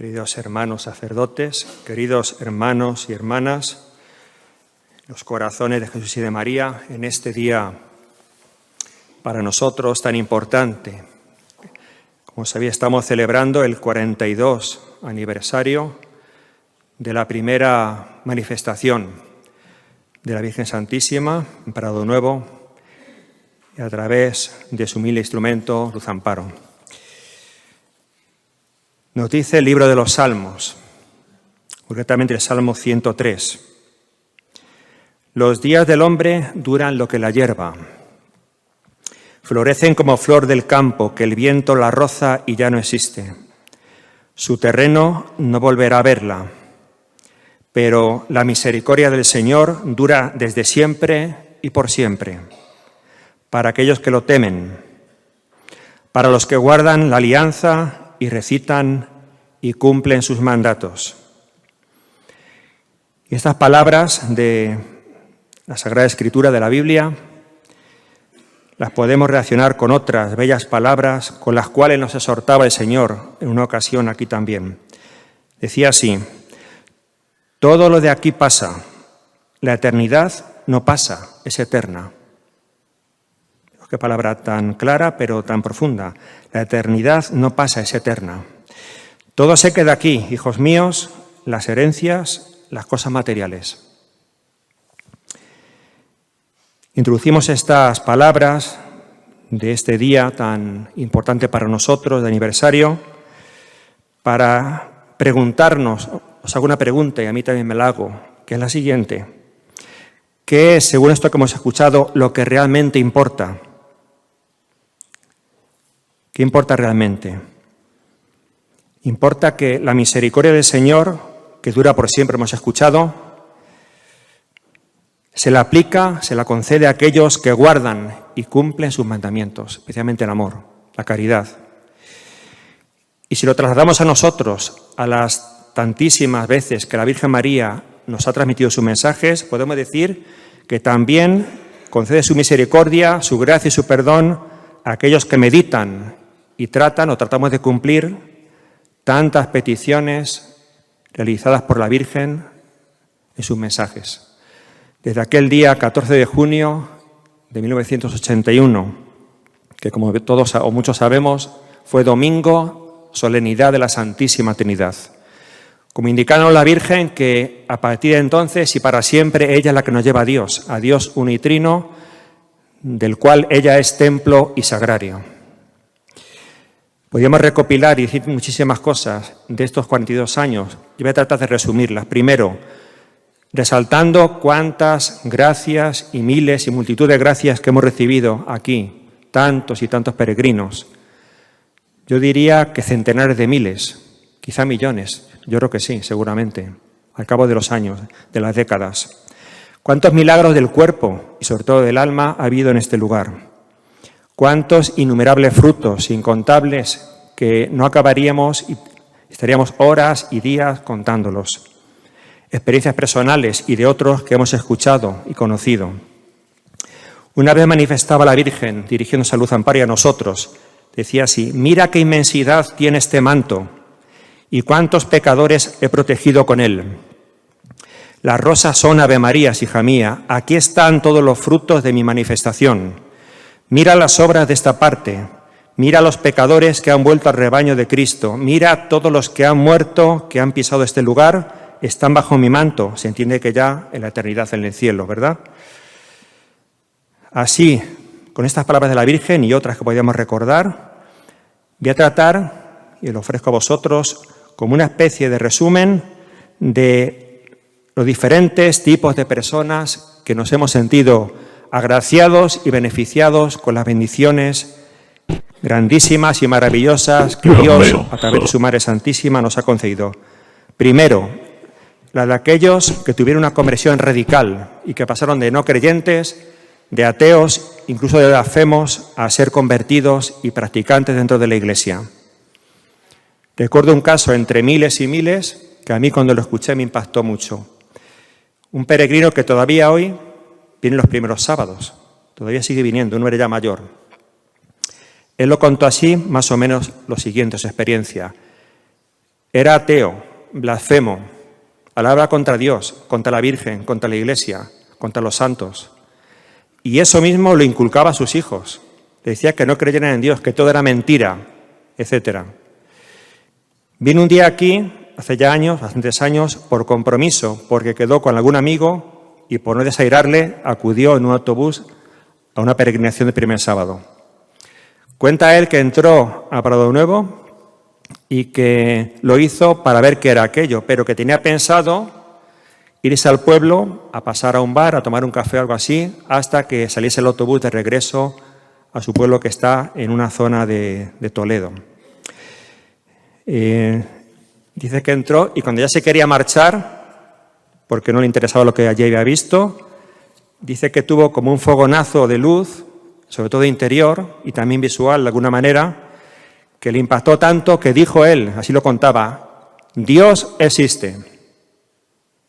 queridos hermanos sacerdotes, queridos hermanos y hermanas, los corazones de Jesús y de María, en este día para nosotros tan importante. Como sabéis, estamos celebrando el 42 aniversario de la primera manifestación de la Virgen Santísima en Prado Nuevo y a través de su humilde instrumento, Luz Amparo. Nos dice el libro de los Salmos, concretamente el Salmo 103. Los días del hombre duran lo que la hierba. Florecen como flor del campo, que el viento la roza y ya no existe. Su terreno no volverá a verla, pero la misericordia del Señor dura desde siempre y por siempre, para aquellos que lo temen, para los que guardan la alianza y recitan y cumplen sus mandatos. Y estas palabras de la Sagrada Escritura de la Biblia las podemos relacionar con otras bellas palabras con las cuales nos exhortaba el Señor en una ocasión aquí también. Decía así: todo lo de aquí pasa, la eternidad no pasa, es eterna. Qué palabra tan clara, pero tan profunda. La eternidad no pasa, es eterna. Todo se queda aquí, hijos míos, las herencias, las cosas materiales. Introducimos estas palabras de este día tan importante para nosotros, de aniversario, para preguntarnos, os hago una pregunta y a mí también me la hago, que es la siguiente: ¿qué es, según esto que hemos escuchado, lo que realmente importa? ¿Qué importa realmente? Importa que la misericordia del Señor, que dura por siempre, hemos escuchado, se la aplica, se la concede a aquellos que guardan y cumplen sus mandamientos, especialmente el amor, la caridad. Y si lo trasladamos a nosotros, a las tantísimas veces que la Virgen María nos ha transmitido sus mensajes, podemos decir que también concede su misericordia, su gracia y su perdón a aquellos que meditan y tratan o tratamos de cumplir tantas peticiones realizadas por la Virgen en sus mensajes. Desde aquel día 14 de junio de 1981, que como todos o muchos sabemos, fue domingo, solemnidad de la Santísima Trinidad. Como indicaron la Virgen que a partir de entonces y para siempre ella es la que nos lleva a Dios unitrino, del cual ella es templo y sagrario. Podríamos recopilar y decir muchísimas cosas de estos 42 años. Yo voy a tratar de resumirlas. Primero, resaltando cuántas gracias y miles y multitud de gracias que hemos recibido aquí, tantos y tantos peregrinos. Yo diría que centenares de miles, quizá millones. Yo creo que sí, seguramente, al cabo de los años, de las décadas. Cuántos milagros del cuerpo y sobre todo del alma ha habido en este lugar. Cuántos innumerables frutos, incontables, que no acabaríamos y estaríamos horas y días contándolos. Experiencias personales y de otros que hemos escuchado y conocido. Una vez manifestaba la Virgen, dirigiéndose a Luz Amparo y a nosotros, decía así: mira qué inmensidad tiene este manto y cuántos pecadores he protegido con él. Las rosas son Ave Marías, hija mía, aquí están todos los frutos de mi manifestación. Mira las obras de esta parte, mira a los pecadores que han vuelto al rebaño de Cristo, mira a todos los que han muerto, que han pisado este lugar, están bajo mi manto. Se entiende que ya en la eternidad en el cielo, ¿verdad? Así, con estas palabras de la Virgen y otras que podríamos recordar, voy a tratar, y lo ofrezco a vosotros, como una especie de resumen de los diferentes tipos de personas que nos hemos sentido agraciados y beneficiados con las bendiciones grandísimas y maravillosas que Dios, a través de su Madre Santísima, nos ha concedido. Primero, la de aquellos que tuvieron una conversión radical y que pasaron de no creyentes, de ateos, incluso de blasfemos, a ser convertidos y practicantes dentro de la Iglesia. Recuerdo un caso entre miles y miles que a mí cuando lo escuché me impactó mucho. Un peregrino que todavía hoy viene los primeros sábados, todavía sigue viniendo, un hombre ya mayor. Él lo contó así, más o menos lo siguiente, su experiencia. Era ateo, blasfemo, hablaba contra Dios, contra la Virgen, contra la Iglesia, contra los santos. Y eso mismo lo inculcaba a sus hijos. Le decía que no creyeran en Dios, que todo era mentira, etc. Vino un día aquí, hace ya años, bastantes años, por compromiso, porque quedó con algún amigo y por no desairarle acudió en un autobús a una peregrinación de primer sábado. Cuenta él que entró a Prado Nuevo y que lo hizo para ver qué era aquello, pero que tenía pensado irse al pueblo a pasar a un bar, a tomar un café o algo así, hasta que saliese el autobús de regreso a su pueblo que está en una zona de Toledo. Dice que entró y cuando ya se quería marchar, porque no le interesaba lo que allí había visto, dice que tuvo como un fogonazo de luz, sobre todo interior y también visual de alguna manera, que le impactó tanto que dijo él, así lo contaba, Dios existe.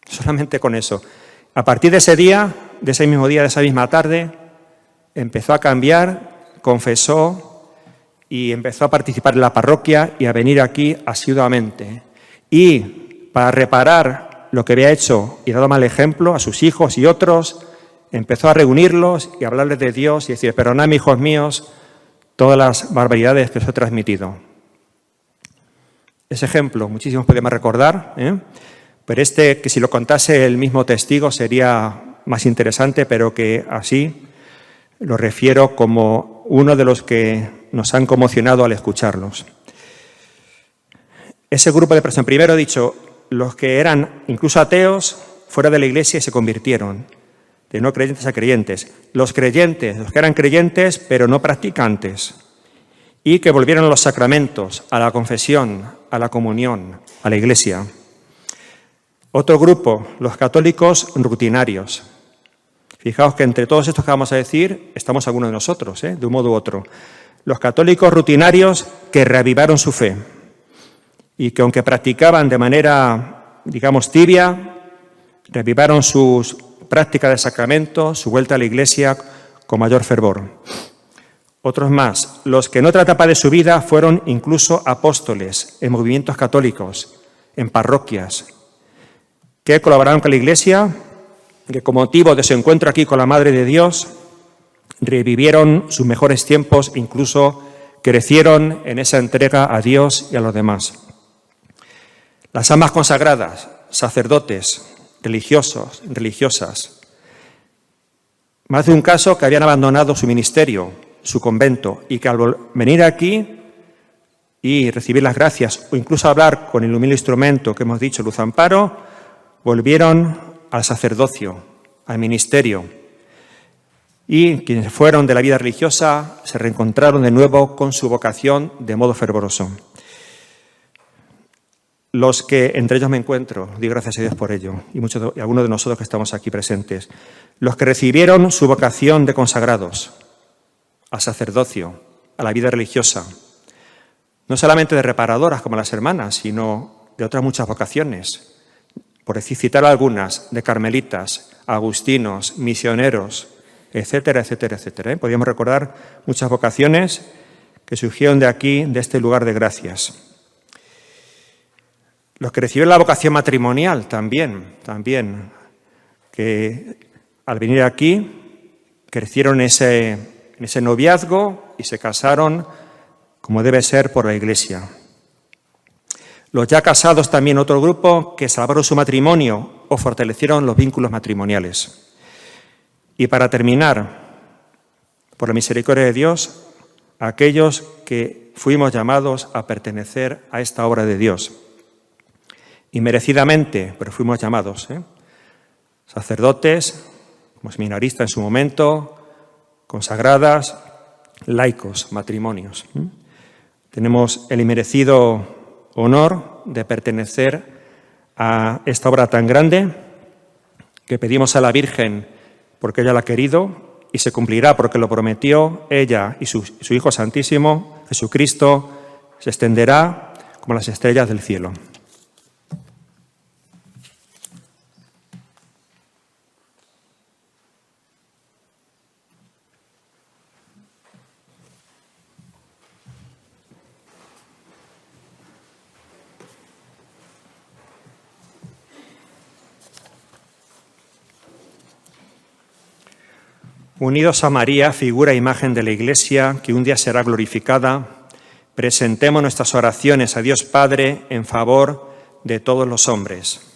Solamente con eso. A partir de ese día, de ese mismo día, de esa misma tarde, empezó a cambiar, confesó y empezó a participar en la parroquia y a venir aquí asiduamente. Y para reparar lo que había hecho y dado mal ejemplo a sus hijos y otros, empezó a reunirlos y a hablarles de Dios y decir, perdonadme, hijos míos, todas las barbaridades que os he transmitido. Ese ejemplo, muchísimos podemos recordar, pero que si lo contase el mismo testigo sería más interesante, pero que así lo refiero como uno de los que nos han conmocionado al escucharlos. Ese grupo de personas, primero he dicho, los que eran incluso ateos fuera de la Iglesia y se convirtieron, de no creyentes a creyentes. Los creyentes, los que eran creyentes pero no practicantes, y que volvieron a los sacramentos, a la confesión, a la comunión, a la Iglesia. Otro grupo, los católicos rutinarios. Fijaos que entre todos estos que vamos a decir, estamos algunos de nosotros, de un modo u otro. Los católicos rutinarios que reavivaron su fe y que aunque practicaban de manera, digamos, tibia, reavivaron sus prácticas de sacramento, su vuelta a la Iglesia con mayor fervor. Otros más, los que en otra etapa de su vida fueron incluso apóstoles en movimientos católicos, en parroquias, que colaboraron con la Iglesia, que con motivo de su encuentro aquí con la Madre de Dios, revivieron sus mejores tiempos, incluso crecieron en esa entrega a Dios y a los demás. Las almas consagradas, sacerdotes, religiosos, religiosas. Más de un caso que habían abandonado su ministerio, su convento, y que al venir aquí y recibir las gracias, o incluso hablar con el humilde instrumento que hemos dicho, Luz Amparo, volvieron al sacerdocio, al ministerio. Y quienes fueron de la vida religiosa se reencontraron de nuevo con su vocación de modo fervoroso. Los que, entre ellos me encuentro, doy gracias a Dios por ello, y algunos de nosotros que estamos aquí presentes, los que recibieron su vocación de consagrados al sacerdocio, a la vida religiosa, no solamente de reparadoras como las hermanas, sino de otras muchas vocaciones, por decir, citar algunas, de carmelitas, agustinos, misioneros, etcétera, etcétera, etcétera. Podríamos recordar muchas vocaciones que surgieron de aquí, de este lugar de gracias. Los que recibieron la vocación matrimonial también, que al venir aquí crecieron en ese noviazgo y se casaron como debe ser por la Iglesia. Los ya casados también, otro grupo que salvaron su matrimonio o fortalecieron los vínculos matrimoniales. Y para terminar, por la misericordia de Dios, aquellos que fuimos llamados a pertenecer a esta obra de Dios. Y merecidamente, pero fuimos llamados, sacerdotes, como seminaristas en su momento, consagradas, laicos, matrimonios. Tenemos el inmerecido honor de pertenecer a esta obra tan grande que pedimos a la Virgen porque ella la ha querido y se cumplirá porque lo prometió ella y su Hijo Santísimo, Jesucristo, se extenderá como las estrellas del cielo. Unidos a María, figura e imagen de la Iglesia, que un día será glorificada, presentemos nuestras oraciones a Dios Padre en favor de todos los hombres.